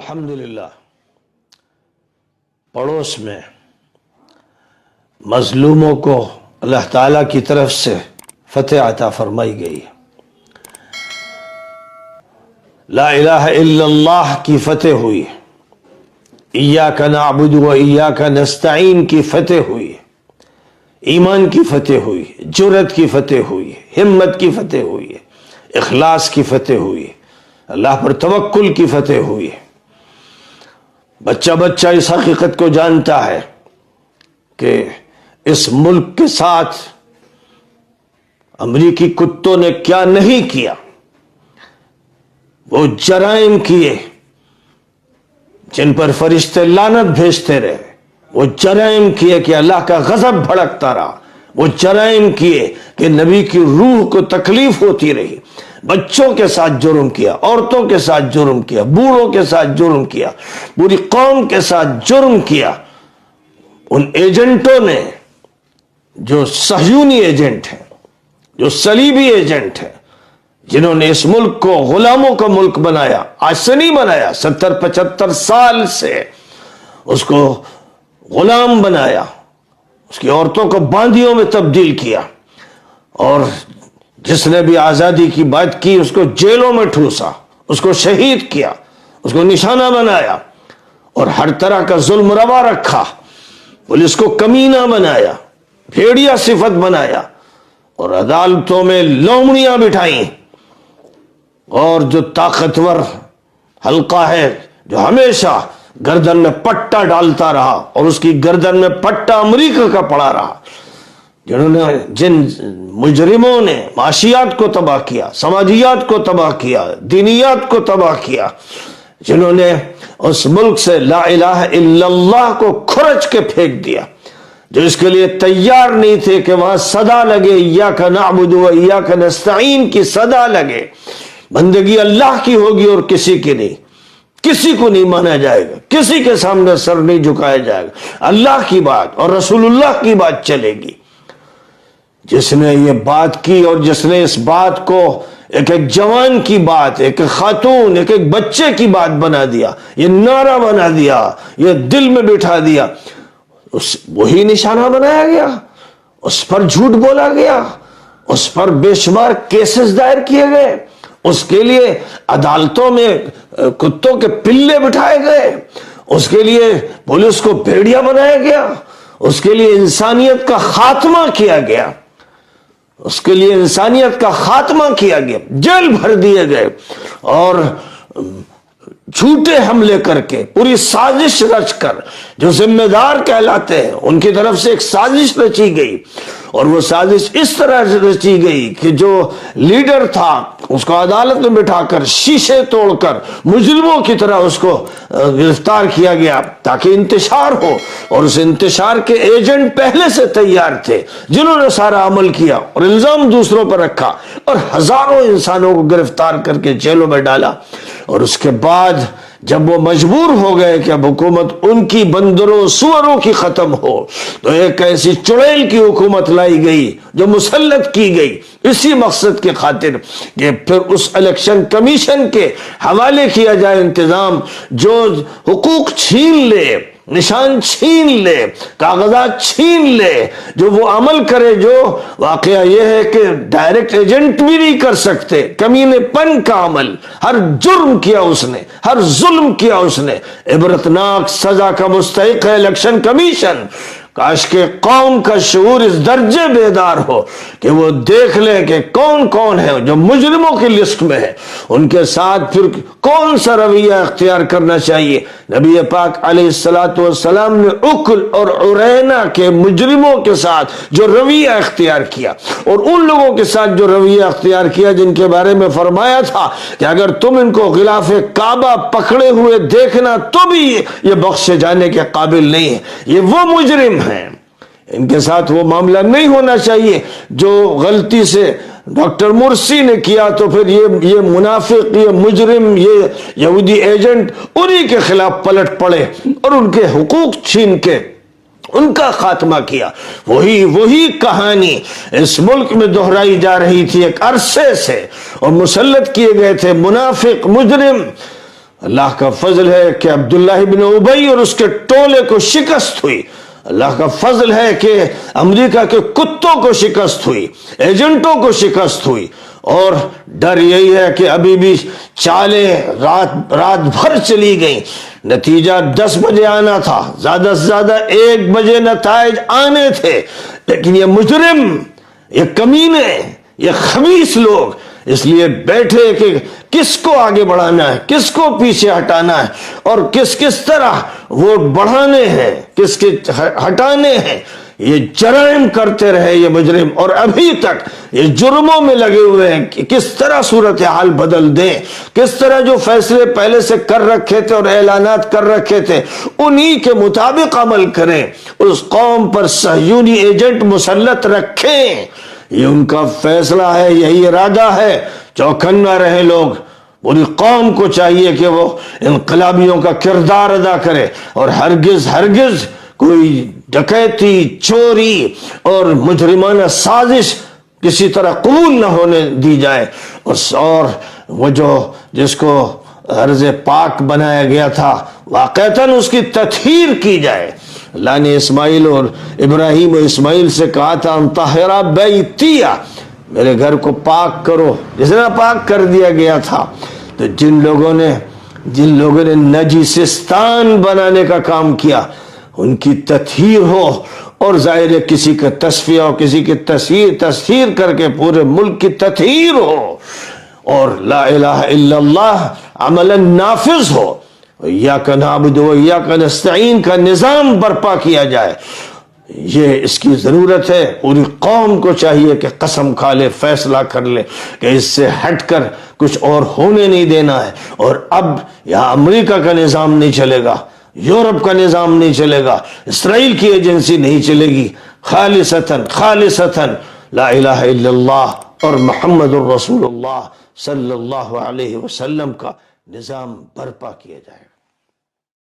الحمدللہ پڑوس میں مظلوموں کو اللہ تعالیٰ کی طرف سے فتح عطا فرمائی گئی. لا الہ الا اللہ کی فتح ہوئی، ایاک نعبد و ایاک نستعین کی فتح ہوئی، ایمان کی فتح ہوئی، جرأت کی فتح ہوئی، ہمت کی فتح ہوئی، اخلاص کی فتح ہوئی، اللہ پر توکل کی فتح ہوئی. بچہ بچہ اس حقیقت کو جانتا ہے کہ اس ملک کے ساتھ امریکی کتوں نے کیا نہیں کیا. وہ جرائم کیے جن پر فرشتے لعنت بھیجتے رہے، وہ جرائم کیے کہ اللہ کا غضب بھڑکتا رہا، وہ جرائم کیے کہ نبی کی روح کو تکلیف ہوتی رہی. بچوں کے ساتھ جرم کیا، عورتوں کے ساتھ جرم کیا، بوڑھوں کے ساتھ جرم کیا، پوری قوم کے ساتھ جرم کیا. ان ایجنٹوں نے جو صہیونی ایجنٹ ہیں، جو صلیبی ایجنٹ ہیں، جنہوں نے اس ملک کو غلاموں کا ملک بنایا، آج سے نہیں بنایا، 70-75 سال سے اس کو غلام بنایا، اس کی عورتوں کو باندیوں میں تبدیل کیا، اور جس نے بھی آزادی کی بات کی اس کو جیلوں میں ٹھوسا، اس کو شہید کیا، اس کو نشانہ بنایا، اور ہر طرح کا ظلم روا رکھا. پولیس کو کمینہ بنایا، بھیڑیا صفت بنایا، اور عدالتوں میں لومڑیاں بٹھائیں. اور جو طاقتور حلقہ ہے جو ہمیشہ گردن میں پٹا ڈالتا رہا، اور اس کی گردن میں پٹا امریکہ کا پڑا رہا، جن مجرموں نے معاشیات کو تباہ کیا، سماجیات کو تباہ کیا، دینیات کو تباہ کیا، جنہوں نے اس ملک سے لا الہ الا اللہ کو کھرچ کے پھینک دیا، جو اس کے لیے تیار نہیں تھے کہ وہاں صدا لگے ایاک نعبد و ایاک نستعین کی صدا لگے. بندگی اللہ کی ہوگی اور کسی کی نہیں، کسی کو نہیں مانا جائے گا، کسی کے سامنے سر نہیں جھکایا جائے گا، اللہ کی بات اور رسول اللہ کی بات چلے گی. جس نے یہ بات کی اور جس نے اس بات کو ایک جوان کی بات، ایک خاتون، ایک بچے کی بات بنا دیا، یہ نعرہ بنا دیا، یہ دل میں بٹھا دیا، وہی نشانہ بنایا گیا، اس پر جھوٹ بولا گیا، اس پر بے شمار کیسز دائر کیے گئے، اس کے لیے عدالتوں میں کتوں کے پلے بٹھائے گئے، اس کے لیے پولیس کو بھیڑیا بنایا گیا، اس کے لیے انسانیت کا خاتمہ کیا گیا، اس کے لیے انسانیت کا خاتمہ کیا گیا، جیل بھر دیے گئے، اور جھوٹے حملے کر کے پوری سازش رچ کر جو ذمہ دار کہلاتے ہیں ان کی طرف سے ایک سازش رچی گئی. اور وہ سازش اس طرح رچی گئی کہ جو لیڈر تھا اس کو عدالت میں بٹھا کر شیشے توڑ کر مجرموں کی طرح اس کو گرفتار کیا گیا تاکہ انتشار ہو. اور اس انتشار کے ایجنٹ پہلے سے تیار تھے جنہوں نے سارا عمل کیا اور الزام دوسروں پر رکھا، اور ہزاروں انسانوں کو گرفتار کر کے جیلوں میں ڈالا. اور اس کے بعد جب وہ مجبور ہو گئے کہ اب حکومت ان کی بندروں سوروں کی ختم ہو، تو ایک ایسی چڑیل کی حکومت لائی گئی جو مسلط کی گئی اسی مقصد کی خاطر کہ پھر اس الیکشن کمیشن کے حوالے کیا جائے انتظام، جو حقوق چھین لے، نشان چھین لے، کاغذات چھین لے، جو وہ عمل کرے جو واقعہ یہ ہے کہ ڈائریکٹ ایجنٹ بھی نہیں کر سکتے. کمینے پن کا عمل، ہر جرم کیا اس نے، ہر ظلم کیا اس نے. عبرتناک سزا کا مستحق ہے الیکشن کمیشن. کاش کہ قوم کا شعور اس درجے بیدار ہو کہ وہ دیکھ لے کہ کون کون ہے جو مجرموں کی لسٹ میں ہے، ان کے ساتھ پھر کون سا رویہ اختیار کرنا چاہیے. نبی پاک علیہ السلام نے عقل اور عرینہ کے مجرموں کے ساتھ جو رویہ اختیار کیا، اور ان لوگوں کے ساتھ جو رویہ اختیار کیا جن کے بارے میں فرمایا تھا کہ اگر تم ان کو غلاف کعبہ پکڑے ہوئے دیکھنا تو بھی یہ بخشے جانے کے قابل نہیں ہے، یہ وہ مجرم ہیں، ان کے ساتھ وہ معاملہ نہیں ہونا چاہیے. جو غلطی سے ڈاکٹر مرسی نے کیا تو پھر یہ منافق، یہ مجرم، یہ یہودی ایجنٹ انہی کے خلاف پلٹ پڑے اور ان کے حقوق چھین کے ان کا خاتمہ کیا. وہی کہانی اس ملک میں دہرائی جا رہی تھی ایک عرصے سے، اور مسلط کیے گئے تھے منافق، مجرم، اللہ کا فضل ہے کہ عبداللہ ابن ابی اور اس کے ٹولے کو شکست ہوئی. اللہ کا فضل ہے کہ امریکہ کے کتوں کو شکست ہوئی, ایجنٹوں کو شکست ہوئی. اور ڈر یہی ہے کہ ابھی بھی چالیں رات بھر چلی گئیں. نتیجہ 10 بجے آنا تھا, زیادہ سے زیادہ 1 بجے نتائج آنے تھے, لیکن یہ مجرم, یہ کمینے, یہ خبیث لوگ اس لیے بیٹھے کہ کس کو آگے بڑھانا ہے, کس کو پیچھے ہٹانا ہے, اور کس طرح ووٹ بڑھانے ہیں, کس کے ہٹانے ہیں. یہ جرائم کرتے رہے یہ مجرم, اور ابھی تک یہ جرموں میں لگے ہوئے ہیں کہ کس طرح صورتحال بدل دیں, کس طرح جو فیصلے پہلے سے کر رکھے تھے اور اعلانات کر رکھے تھے انہی کے مطابق عمل کریں, اس قوم پر صہیونی ایجنٹ مسلط رکھیں. یہ ان کا فیصلہ ہے, یہی ارادہ ہے. چوکنا رہے لوگ. پوری قوم کو چاہیے کہ وہ انقلابیوں کا کردار ادا کرے, اور ہرگز کوئی ڈکیتی, چوری اور مجرمانہ سازش کسی طرح قبول نہ ہونے دی جائے. اور وہ جس کو ارض پاک بنایا گیا تھا واقعتاً اس کی تطہیر کی جائے. اللہ نے اسماعیل اور ابراہیم و اسماعیل سے کہا تھا انطہرا بیتیا, میرے گھر کو پاک کرو, جس طرح پاک کر دیا گیا تھا. تو جن لوگوں نے نجسستان بنانے کا کام کیا ان کی تطہیر ہو, اور ظاہر ہے کسی کا تصفیہ ہو, کسی کی تطہیر کر کے پورے ملک کی تطہیر ہو, اور لا الہ الا اللہ عملا نافذ ہو. ایاک نعبد و ایاک نستعین کا نظام برپا کیا جائے. یہ اس کی ضرورت ہے. پوری قوم کو چاہیے کہ قسم کھا لے, فیصلہ کر لے کہ اس سے ہٹ کر کچھ اور ہونے نہیں دینا ہے. اور اب یہاں امریکہ کا نظام نہیں چلے گا, یورپ کا نظام نہیں چلے گا, اسرائیل کی ایجنسی نہیں چلے گی. خالصتاً لا الہ الا اللہ اور محمد الرسول اللہ صلی اللہ علیہ وسلم کا نظام برپا کیا جائے گا.